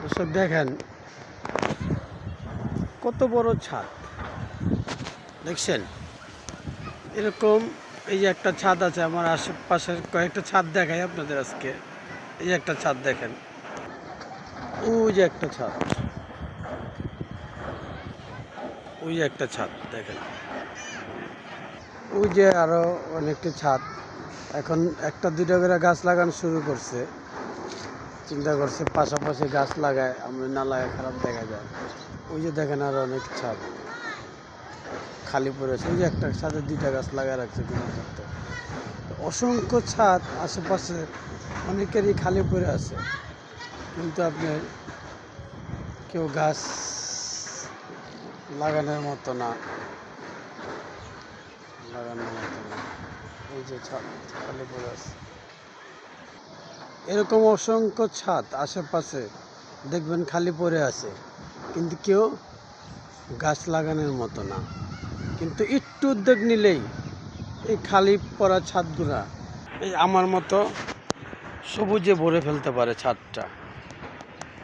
দর্শক দেখেন কত বড় ছাদ দেখছেন। এরকম এই যে একটা ছাদ আছে আমার আশেপাশের কয়েকটা ছাদ দেখাই আপনাদের আজকে। এই যে একটা ছাদ দেখেন, ওই যে একটা ছাদ, ওই যে একটা ছাদ দেখেন, ওই যে আরো অনেকটা ছাদ। এখন একটা দুইটা করে গাছ লাগানো শুরু করছে, চিন্তা করছে পাশাপাশি গাছ লাগায়, আমরা না লাগায় খারাপ দেখা যায়। ওই যে দেখেন আরো অনেক ছাদ খালি পড়েছে, ওই যে একটা ছাদে দুইটা গাছ লাগায় রাখছে কিনা করতে। অসংখ্য ছাদ আশেপাশে অনেকেরই খালি পড়ে আছে, কিন্তু আপনার কেউ গাছ লাগানোর মতো না, লাগানোর মতো না। ওই যে ছাদ খালি পড়ে আছে, এরকম অসংখ্য ছাদ আশেপাশে দেখবেন খালি পড়ে আছে, কিন্তু কেউ গাছ লাগানোর মতো না। কিন্তু একটু উদ্যোগ নিলেই এই খালি পড়া ছাদগুলা এই আমার মতো সবুজে ভরে ফেলতে পারে ছাদটা।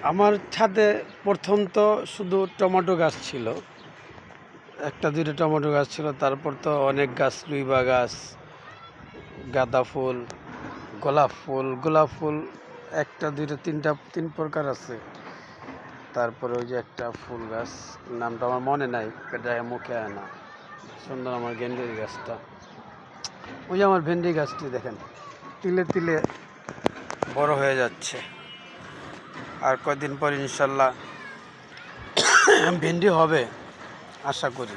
আমার ছাদে প্রথম তো শুধু টমেটো গাছ ছিল, একটা দুইটা টমেটো গাছ ছিল, তারপর তো অনেক গাছ, রুইবা গাছ, গাঁদা ফুল, গোলাপ ফুল একটা দুইটা তিন প্রকার আছে। তারপরে ওই যে একটা ফুল গাছ, নামটা আমার মনে নাই, পেটায় মুখে আয় না, সুন্দর আমার গেন্ডির গাছটা। ওই যে আমার ভেন্ডি গাছটি দেখেন তিলে তিলে বড় হয়ে যাচ্ছে, আর কয়দিন পর ইনশাল্লাহ ভেন্ডি হবে আশা করি।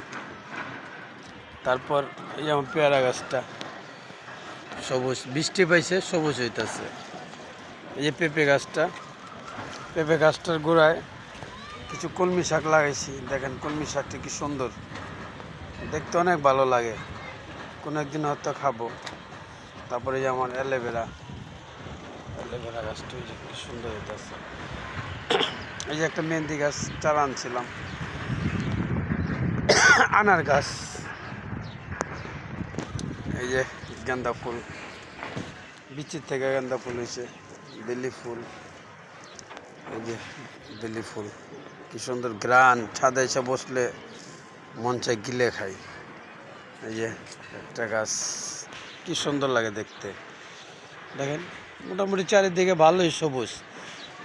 তারপর এই যে আমার পেয়ারা গাছটা সবুজ, বৃষ্টি পাইছে সবুজ হইতেছে। এই যে পেঁপে গাছটার গোড়ায় কিছু কলমি শাক লাগাইছি, দেখেন কলমি শাকটা কি সুন্দর দেখতে, অনেক ভালো লাগে, কোনো একদিন হয়তো খাবো। তারপরে যে আমার অ্যালোভেরা গাছটা ওই যে কি সুন্দর হইতেছে। এই যে একটা মেহেন্দি গাছ চারা আনছিলাম, আনার গাছ, এই যে গাঁদা ফুল, বিচির থেকে গাঁদা ফুল হয়েছে, বেলি ফুল, এই যে বেলি ফুল কি সুন্দর গ্রান, ছাদে এসে বসলে মন চাই গিলে খাই। এই যে একটা গাছ কি সুন্দর লাগে দেখতে, দেখেন মোটামুটি চারিদিকে ভালোই সবুজ,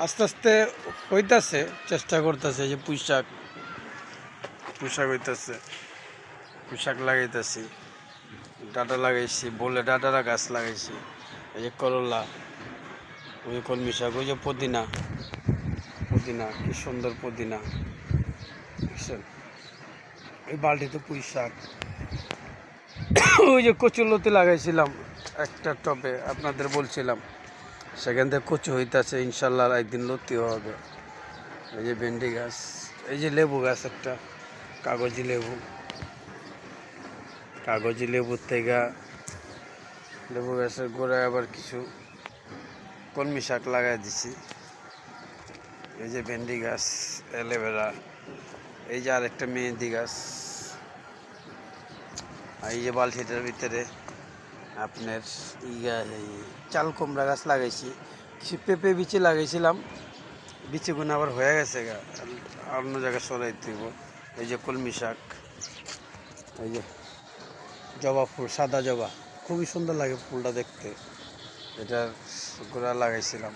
আস্তে আস্তে হইতাছে, চেষ্টা করতেছে। এই যে পুঁইশাক হইতেছে, পুঁইশাক লাগাইতেছি, ডাঁটা লাগাইছি, বলে ডাঁটারা গাছ লাগাইছি। এই যে করলা, ওই যে কলমি শাক, ওই যে পুদিনা কি সুন্দর পুদিনা বুঝছেন। ওই বালতিতে পুঁই শাক, ওই যে কচুলতি লাগাইছিলাম একটা টবে, আপনাদের বলছিলাম, সেখান থেকে কচু হইতেছে, ইনশাল্লাহ একদিন লতিও হবে। এই যে ভেন্ডি গাছ, এই যে লেবু গাছ একটা, কাগজি লেবুর থেকে লেবু গাছের গোড়ায় আবার কিছু কলমি শাক লাগাই দিছি। এই যে ভেন্ডি গাছ, অ্যালোভেরা, এই যে আরেকটা মেহেন্দি গাছ, আর এই যে বালতিটার ভিতরে আপনার এই চাল কুমড়া গাছ লাগাইছি, কিছু পেঁপে বিচি লাগাইছিলাম, বিচিগুলো আবার হয়ে গেছে গা, অন্য জায়গায় সরাই দিব। এই যে কলমি শাক, এই যে জবা ফুল, সাদা জবা, খুবই সুন্দর লাগে ফুলটা দেখতে, এটার গোড়া লাগাইছিলাম।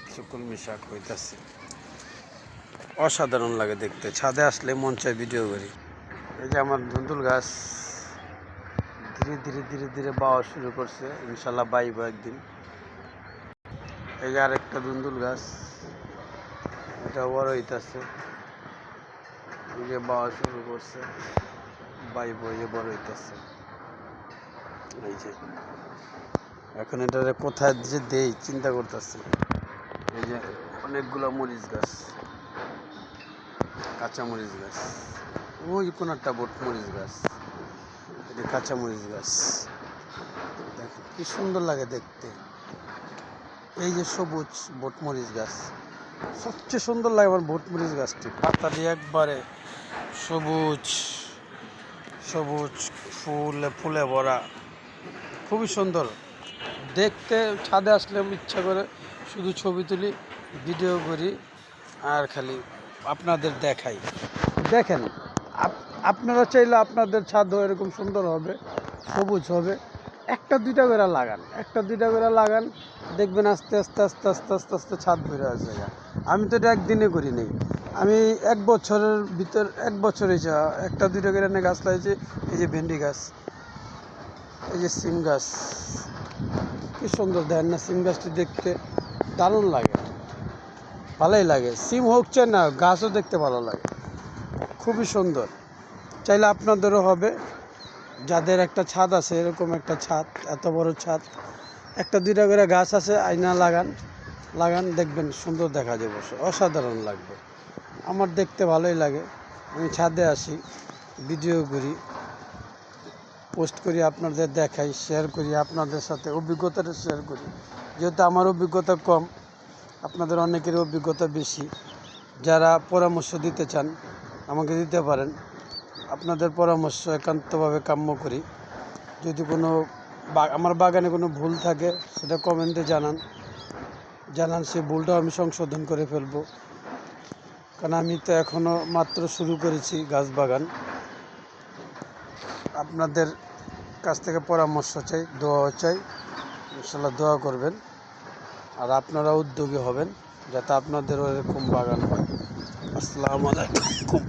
কিছু কলমি শাক হইতেছে, অসাধারণ লাগে দেখতে, ছাদে আসলে মন চায় ভিডিও করি। এই যে আমার ধুন্দুল গাছ ধীরে ধীরে বাওয়া শুরু করছে, ইনশাল্লাহ বাইব একদিন। এই যে আরেকটা ধুন্দুল গাছ, এটা বড় হইতেছে, এই যে বাওয়া শুরু করছে, বাইব, এই যে বড় হইতেছে। এই যে এখন এটা কোথায় যে দেই চিন্তা করতেছি। এই যে অনেকগুলো মরিচ গাছ, কাঁচা মরিচ গাছ, ওই কোন একটা বট মরিচ গাছ, এটা কাঁচা মরিচ গাছ, দেখেন কি সুন্দর লাগে দেখতে। এই যে সবুজ বটমরিচ গাছ, সবচেয়ে সুন্দর লাগে আমার বটমরিচ গাছটি, পাতা দিয়ে একবারে সবুজ ফুলে ভরা, খুবই সুন্দর দেখতে। ছাদে আসলে আমি ইচ্ছা করে শুধু ছবি তুলি, ভিডিও করি, আর খালি আপনাদের দেখাই, দেখেন আপনারা চাইলে আপনাদের ছাদও এরকম সুন্দর হবে, সবুজ হবে। একটা দুইটা করে লাগান, একটা দুইটা করে লাগান, দেখবেন আস্তে আস্তে আস্তে আস্তে আস্তে আস্তে ছাদ বেড়ে আসে। আমি তো এটা একদিনে করি নাই, আমি 1 বছরের ভিতর 1 বছর হয়েছে একটা দুইটা করে এনে গাছ লাগিয়েছি। এই যে ভেন্ডি গাছ, এই যে সিম গাছ, কি সুন্দর দেখেন না? সিম গাছটি দেখতে দারুণ লাগে, ভালোই লাগে। সিম হোক চাই না, গাছও দেখতে ভালো লাগে, খুবই সুন্দর। চাইলে আপনাদেরও হবে, যাদের একটা ছাদ আছে, এরকম একটা ছাদ, এত বড় ছাদ, একটা দুইটা করে গাছ আছে, আয়না লাগান, লাগান, দেখবেন সুন্দর দেখা যাবে, অসাধারণ লাগবে। আমার দেখতে ভালোই লাগে। আমি ছাদে আসি, ভিডিও করি, পোস্ট করি, আপনাদের দেখাই, শেয়ার করি, আপনাদের সাথে অভিজ্ঞতাটা শেয়ার করি। যেহেতু আমার অভিজ্ঞতা কম, আপনাদের অনেকের অভিজ্ঞতা বেশি। যারা পরামর্শ দিতে চান আমাকে দিতে পারেন, আপনাদের পরামর্শ একান্তভাবে কাম্য করি। যদি কোনো আমার বাগানে কোনো ভুল থাকে সেটা কমেন্টে জানান, সেই ভুলটাও আমি সংশোধন করে ফেলবো। কারণ আমি তো এখনও মাত্র শুরু করেছি গাছ বাগান। আপনাদের কাছ থেকে পরামর্শ চাই, দোয়া চাই, ইনশাল্লাহ দোয়া করবেন। আর আপনারা উদ্যোগী হবেন যাতে আপনাদেরও এরকম বাগান হয়। আসসালামু আলাইকুম।